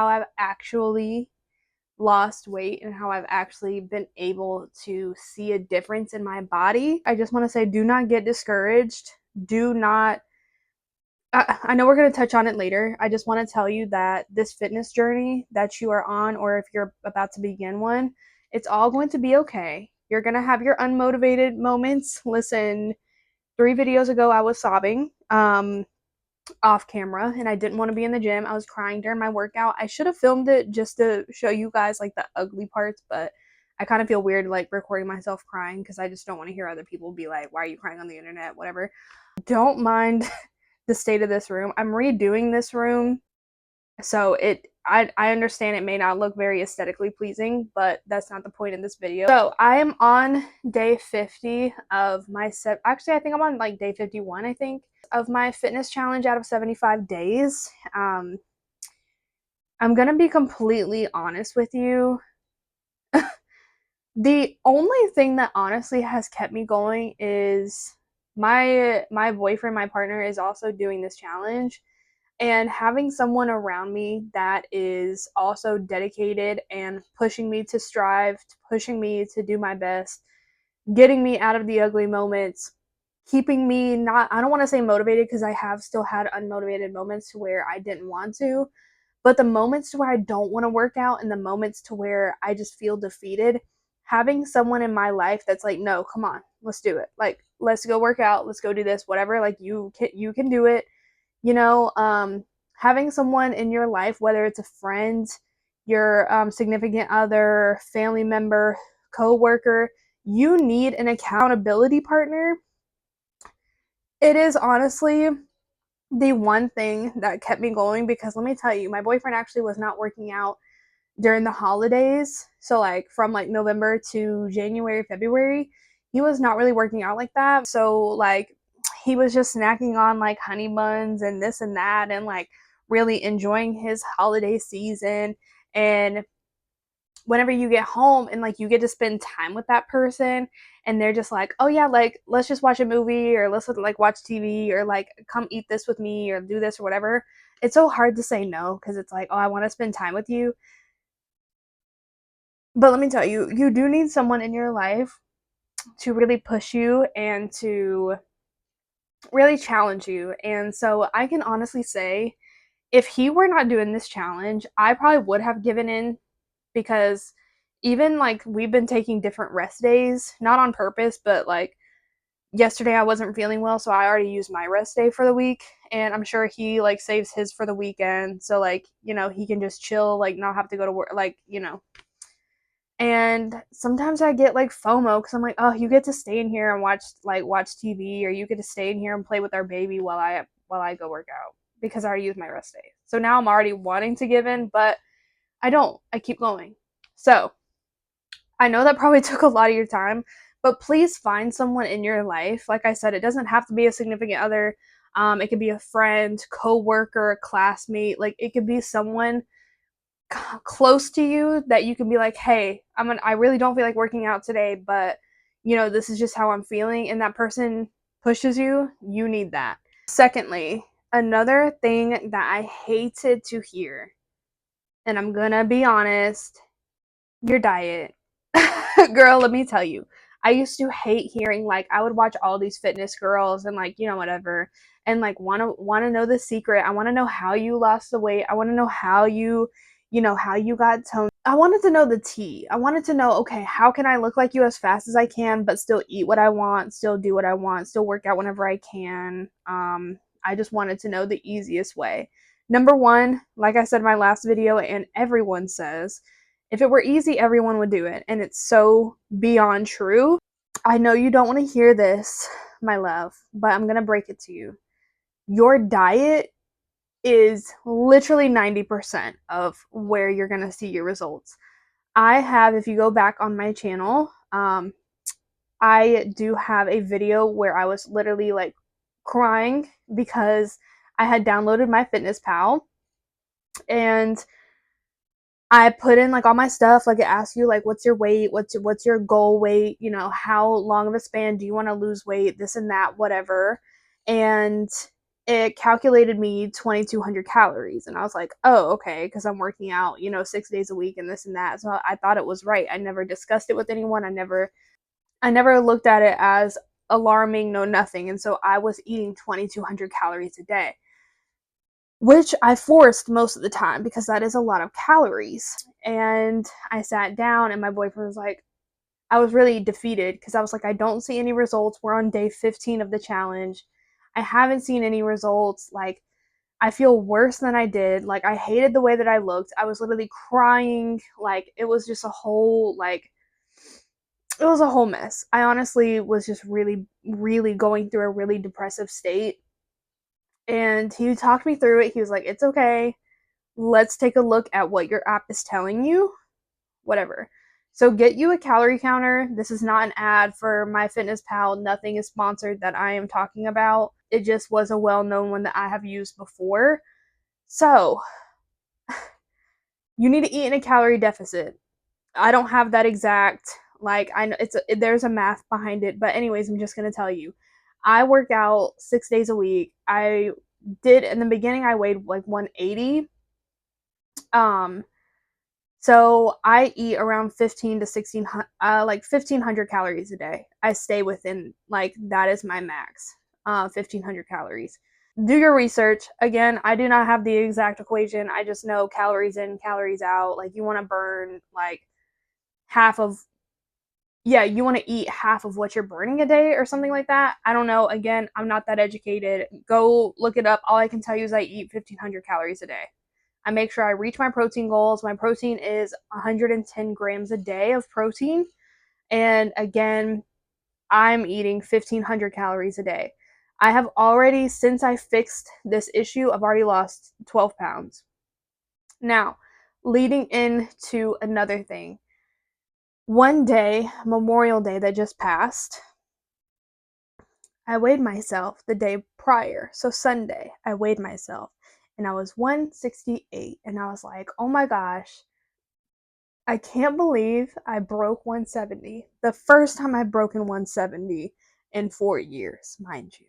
how I've actually lost weight and how I've actually been able to see a difference in my body. I just want to say, do not get discouraged. Do not, I know we're going to touch on it later. I just want to tell you that this fitness journey that you are on, or if you're about to begin one, it's all going to be okay. You're going to have your unmotivated moments. Listen, 3 videos ago, I was sobbing off camera and I didn't want to be in the gym. I was crying during my workout. I should have filmed it just to show you guys like the ugly parts, but I kind of feel weird like recording myself crying because I just don't want to hear other people be like, why are you crying on the internet? Whatever. Don't mind the state of this room. I'm redoing this room. So I understand it may not look very aesthetically pleasing, but that's not the point in this video. So I am on day 50 of my actually, I think I'm on like day 51, I think, of my fitness challenge out of 75 days. I'm gonna be completely honest with you. The only thing that honestly has kept me going is my boyfriend, my partner, is also doing this challenge, and having someone around me that is also dedicated and pushing me to strive, pushing me to do my best, getting me out of the ugly moments, keeping me not, I don't want to say motivated because I have still had unmotivated moments to where I didn't want to, but the moments to where I don't want to work out and the moments to where I just feel defeated, having someone in my life that's like, no, come on, let's do it. Like, let's go work out, let's go do this, whatever. Like, you can do it. You know, having someone in your life, whether it's a friend, your significant other, family member, co-worker, you need an accountability partner. It is honestly the one thing that kept me going, because let me tell you, my boyfriend actually was not working out during the holidays. So like from like November to January, February, he was not really working out like that. So like he was just snacking on like honey buns and this and that, and like really enjoying his holiday season. And whenever you get home and like you get to spend time with that person and they're just like, oh yeah, like let's just watch a movie, or let's like watch TV, or like come eat this with me, or do this or whatever, it's so hard to say no because it's like, oh, I want to spend time with you. But let me tell you, you do need someone in your life to really push you and to really challenge you. And so I can honestly say, if he were not doing this challenge, I probably would have given in, because even like we've been taking different rest days, not on purpose, but like yesterday I wasn't feeling well, so I already used my rest day for the week, and I'm sure he like saves his for the weekend, so like, you know, he can just chill, like not have to go to work, like, you know. And sometimes I get like FOMO because I'm like, oh, you get to stay in here and watch TV, or you get to stay in here and play with our baby while I go work out, because I already used my rest day. So now I'm already wanting to give in, but I don't. I keep going. So I know that probably took a lot of your time, but please find someone in your life. Like I said, it doesn't have to be a significant other. It could be a friend, co-worker, classmate. Like it could be someone close to you that you can be like, hey, I really don't feel like working out today, but you know, this is just how I'm feeling, and that person pushes you. You need that. Secondly, another thing that I hated to hear, and I'm gonna be honest, your diet. Girl, let me tell you, I used to hate hearing, like, I would watch all these fitness girls and like, you know, whatever, and like want to know the secret. I want to know how you lost the weight. I want to know how you know, how you got toned. I wanted to know the tea. I wanted to know, okay, how can I look like you as fast as I can, but still eat what I want, still do what I want, still work out whenever I can. I just wanted to know the easiest way. Number one, like I said in my last video, and everyone says, if it were easy, everyone would do it. And it's so beyond true. I know you don't want to hear this, my love, but I'm going to break it to you. Your diet is literally 90% of where you're going to see your results. I have, if you go back on my channel, I do have a video where I was literally like crying because I had downloaded MyFitnessPal, and I put in like all my stuff. Like it asks you like, what's your weight, what's your goal weight, you know, how long of a span do you want to lose weight, this and that, whatever. And it calculated me 2,200 calories. And I was like, oh, okay, because I'm working out, 6 days a week and this and that. So I thought it was right. I never discussed it with anyone. I never looked at it as alarming, no nothing. And so I was eating 2,200 calories a day, which I forced most of the time because that is a lot of calories. And I sat down and my boyfriend was like, I was really defeated because I was like, I don't see any results. We're on day 15 of the challenge. I haven't seen any results. Like, I feel worse than I did. Like, I hated the way that I looked. I was literally crying. Like, it was just it was a whole mess. I honestly was just really, really going through a really depressive state. And he talked me through it. He was like, it's okay. Let's take a look at what your app is telling you. Whatever. So get you a calorie counter. This is not an ad for MyFitnessPal. Nothing is sponsored that I am talking about. It just was a well-known one that I have used before. So you need to eat in a calorie deficit. I don't have that exact, like, I know there's a math behind it, but anyways, I'm just gonna tell you. I work out 6 days a week. I did in the beginning. I weighed like 180. Um, So I eat around 15 to 1600, like 1,500 calories a day. I stay within, like, that is my max, 1,500 calories. Do your research. Again, I do not have the exact equation. I just know calories in, calories out. Like, you want to burn like half of, yeah, you want to eat half of what you're burning a day or something like that. I don't know. Again, I'm not that educated. Go look it up. All I can tell you is I eat 1,500 calories a day. I make sure I reach my protein goals. My protein is 110 grams a day of protein. And again, I'm eating 1,500 calories a day. I have already, since I fixed this issue, I've already lost 12 pounds. Now, leading into another thing. One day, Memorial Day that just passed, I weighed myself the day prior. So Sunday, I weighed myself and I was 168. And I was like, oh my gosh, I can't believe I broke 170. The first time I've broken 170 in 4 years, mind you.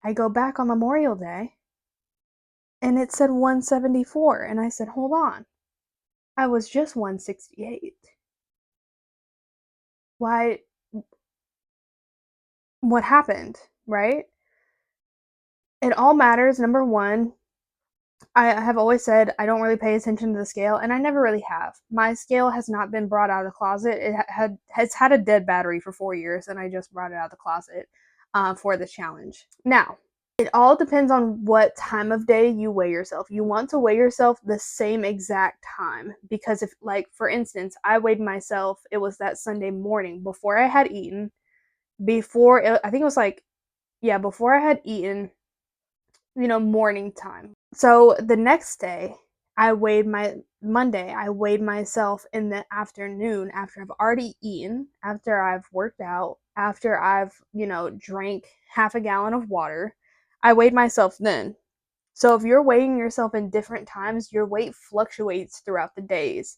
I go back on Memorial Day and it said 174. And I said, hold on. I was just 168. Why? What happened? Right? It all matters. Number one, I have always said I don't really pay attention to the scale, and I never really have. My scale has not been brought out of the closet. It's had a dead battery for 4 years, and I just brought it out of the closet for the challenge. Now, it all depends on what time of day you weigh yourself. You want to weigh yourself the same exact time because if, like, for instance, I weighed myself. It was that Sunday morning before I had eaten. I think it was like, yeah, before I had eaten. Morning time. So the next day, I weighed myself in the afternoon after I've already eaten, after I've worked out, after I've, drank half a gallon of water. I weighed myself then. So if you're weighing yourself in different times, your weight fluctuates throughout the days.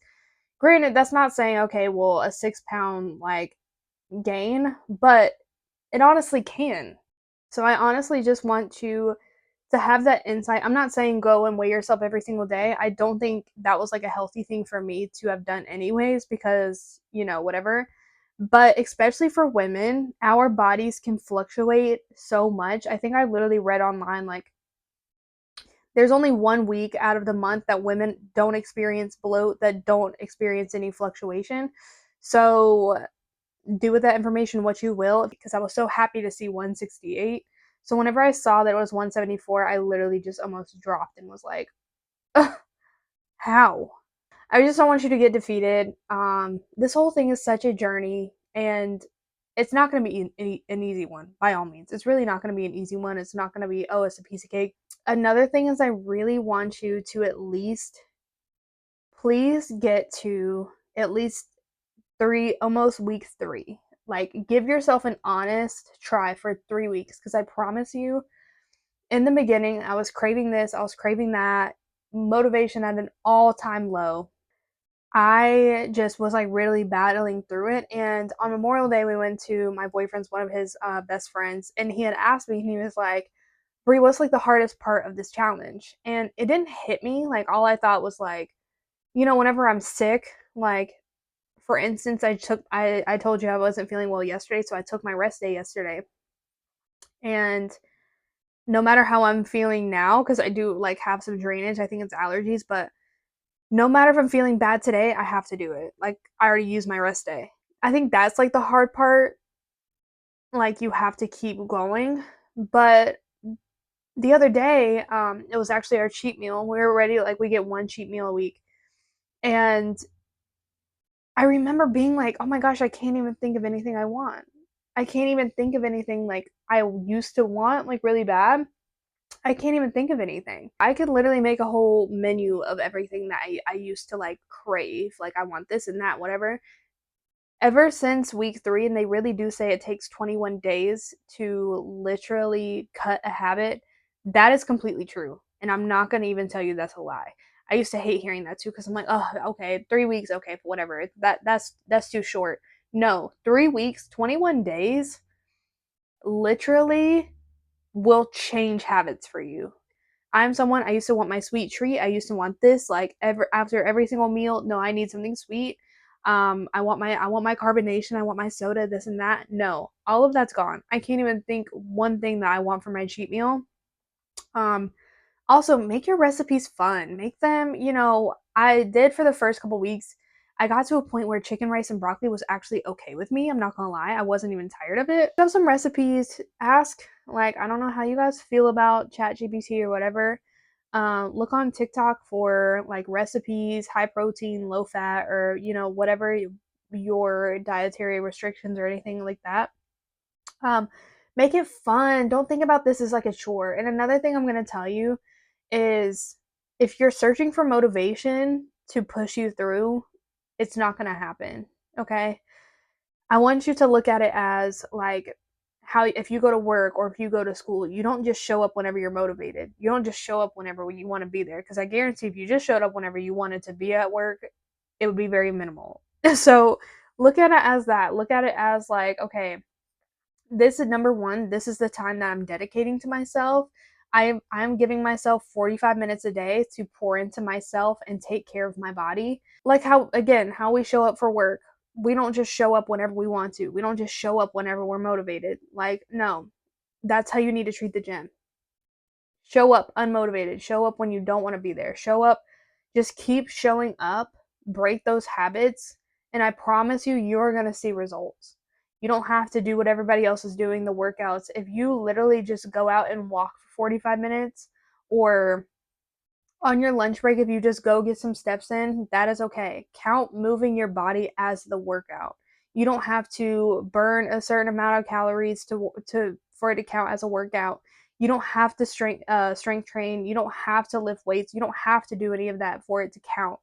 Granted, that's not saying, okay, well, a 6 pound like gain, but it honestly can. So I honestly just want you to have that insight. I'm not saying go and weigh yourself every single day. I don't think that was like a healthy thing for me to have done anyways because, whatever. But especially for women, our bodies can fluctuate so much. I think I literally read online like there's only 1 week out of the month that women don't experience bloat, that don't experience any fluctuation. So do with that information what you will, because I was so happy to see 168. So whenever I saw that it was 174, I literally just almost dropped and was like, ugh, how? I just don't want you to get defeated. This whole thing is such a journey, and it's not going to be an easy one, by all means. It's really not going to be an easy one. It's not going to be, oh, it's a piece of cake. Another thing is, I really want you to at least, please get to at least almost week 3. Like, give yourself an honest try for 3 weeks because I promise you, in the beginning, I was craving this, I was craving that, motivation at an all-time low. I just was like really battling through it. And on Memorial Day, we went to my boyfriend's, one of his best friends, and he had asked me, and he was like, Brie, what's like the hardest part of this challenge? And it didn't hit me. Like, all I thought was like, whenever I'm sick, like, for instance, I told you I wasn't feeling well yesterday, so I took my rest day yesterday. And no matter how I'm feeling now, because I do like have some drainage, I think it's allergies, but no matter if I'm feeling bad today, I have to do it. Like, I already used my rest day. I think that's like the hard part. Like, you have to keep going. But the other day, it was actually our cheat meal. We were ready, like, we get one cheat meal a week. And I remember being like, oh my gosh, I can't even think of anything I want. I can't even think of anything like I used to want, like, really bad. I can't even think of anything. I could literally make a whole menu of everything that I used to like crave. Like, I want this and that, whatever. Ever since week 3, and they really do say it takes 21 days to literally cut a habit, that is completely true. And I'm not going to even tell you that's a lie. I used to hate hearing that too because I'm like, oh, okay, 3 weeks, okay, whatever. That's too short. No, 3 weeks, 21 days, literally will change habits for you. I'm someone, I used to want my sweet treat. I used to want this like after every single meal. No, I need something sweet. I want my carbonation. I want my soda. This and that. No, all of that's gone. I can't even think one thing that I want for my cheat meal. Um, Also, make your recipes fun. Make them, I did for the first couple weeks. I got to a point where chicken, rice, and broccoli was actually okay with me. I'm not gonna lie. I wasn't even tired of it. If you have some recipes, ask. Like, I don't know how you guys feel about ChatGPT or whatever. Look on TikTok for like recipes, high protein, low fat, or, whatever your dietary restrictions or anything like that. Um, Make it fun. Don't think about this as like a chore. And another thing I'm going to tell you is if you're searching for motivation to push you through, it's not going to happen. Okay? I want you to look at it as like how if you go to work or if you go to school, you don't just show up whenever you're motivated. You don't just show up whenever you want to be there because I guarantee if you just showed up whenever you wanted to be at work, it would be very minimal. So, look at it as that. Look at it as like, okay, this is number one, this is the time that I'm dedicating to myself. I'm giving myself 45 minutes a day to pour into myself and take care of my body. Like how we show up for work. We don't just show up whenever we want to. We don't just show up whenever we're motivated. Like, no. That's how you need to treat the gym. Show up unmotivated. Show up when you don't want to be there. Show up, just keep showing up, break those habits, and I promise you, you're going to see results. You don't have to do what everybody else is doing, the workouts. If you literally just go out and walk for 45 minutes, or on your lunch break, if you just go get some steps in, that is okay. Count moving your body as the workout. You don't have to burn a certain amount of calories to for it to count as a workout. You don't have to strength train. You don't have to lift weights. You don't have to do any of that for it to count.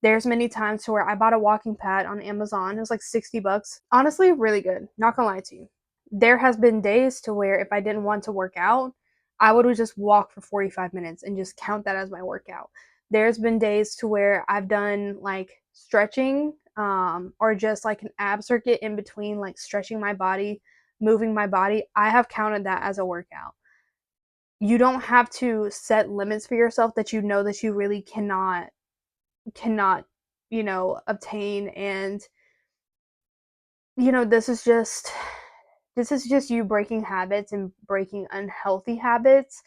There's many times to where I bought a walking pad on Amazon. It was like $60. Honestly, really good. Not gonna lie to you. There has been days to where if I didn't want to work out, I would just walk for 45 minutes and just count that as my workout. There's been days to where I've done like stretching, or just like an ab circuit in between, like stretching my body, moving my body. I have counted that as a workout. You don't have to set limits for yourself that you know that you really cannot obtain. And this is just you breaking habits and breaking unhealthy habits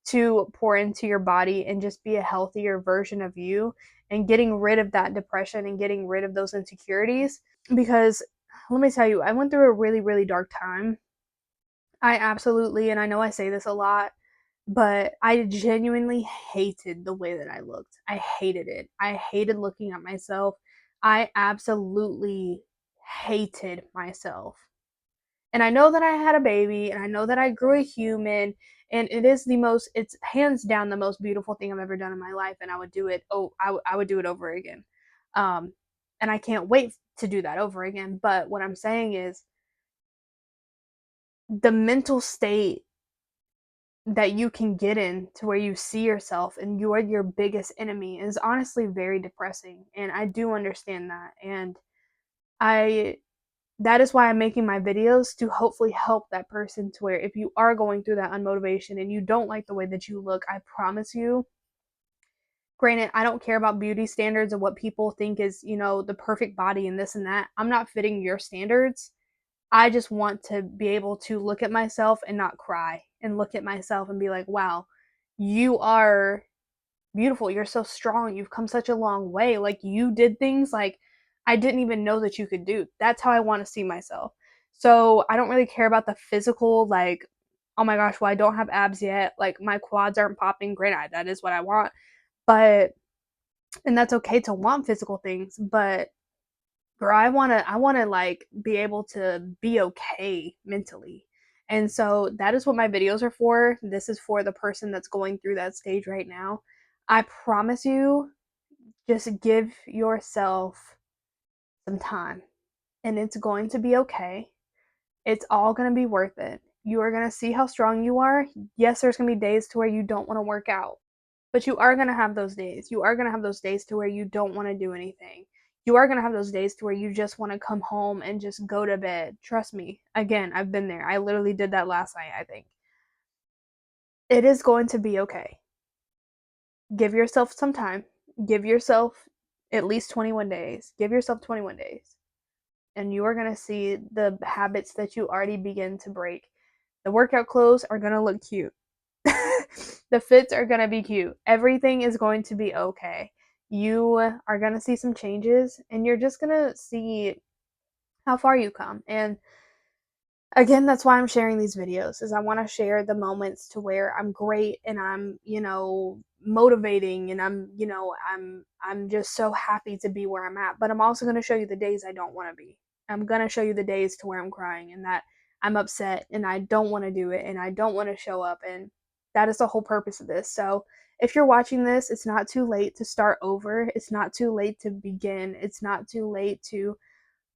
to pour into your body and just be a healthier version of you, and getting rid of that depression and getting rid of those insecurities. Because let me tell you, I went through a really, really dark time. I absolutely, and I know I say this a lot, but I genuinely hated the way that I looked. I hated it. I hated looking at myself. I absolutely hated myself. And I know that I had a baby, and I know that I grew a human, and it's hands down the most beautiful thing I've ever done in my life, and I would do it. Oh, I would do it over again. Um, and I can't wait to do that over again. But what I'm saying is the mental state that you can get in to where you see yourself and you're your biggest enemy is honestly very depressing. And I do understand that. And I that is why I'm making my videos, to hopefully help that person, to where if you are going through that unmotivation and you don't like the way that you look, I promise you, granted, I don't care about beauty standards and what people think is, the perfect body and this and that. I'm not fitting your standards. I just want to be able to look at myself and not cry, and look at myself and be like, wow, you are beautiful. You're so strong. You've come such a long way. Like, you did things like I didn't even know that you could do. That's how I want to see myself. So I don't really care about the physical, like, oh my gosh, well, I don't have abs yet. Like, my quads aren't popping. Granted, that is what I want. But, and that's okay to want physical things. But girl, I wanna like be able to be okay mentally. And so that is what my videos are for. This is for the person that's going through that stage right now. I promise you, just give yourself some time, and it's going to be okay. It's all going to be worth it. You are going to see how strong you are. Yes, there's going to be days to where you don't want to work out, but you are going to have those days. You are going to have those days to where you don't want to do anything. You are going to have those days to where you just want to come home and just go to bed. Trust me. Again, I've been there. I literally did that last night, I think. It is going to be okay. Give yourself some time. Give yourself at least 21 days. Give yourself 21 days. And you are going to see the habits that you already begin to break. The workout clothes are going to look cute. The fits are going to be cute. Everything is going to be okay. You are going to see some changes, and you're just going to see how far you come. And again, that's why I'm sharing these videos, is I want to share the moments to where I'm great and I'm, motivating, and I'm just so happy to be where I'm at. But I'm also going to show you the days I don't want to be. I'm going to show you the days to where I'm crying and that I'm upset and I don't want to do it and I don't want to show up, and that is the whole purpose of this. So, if you're watching this, it's not too late to start over. It's not too late to begin. It's not too late to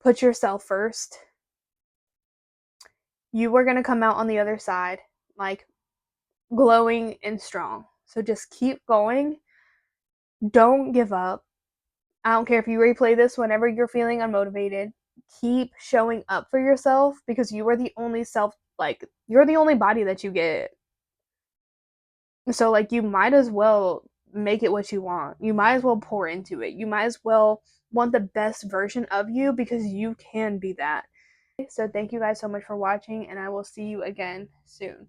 put yourself first. You are going to come out on the other side like glowing and strong. So just keep going. Don't give up. I don't care if you replay this whenever you're feeling unmotivated. Keep showing up for yourself, because you are the only you're the only body that you get. So, like, you might as well make it what you want. You might as well pour into it. You might as well want the best version of you, because you can be that. So, thank you guys so much for watching, and I will see you again soon.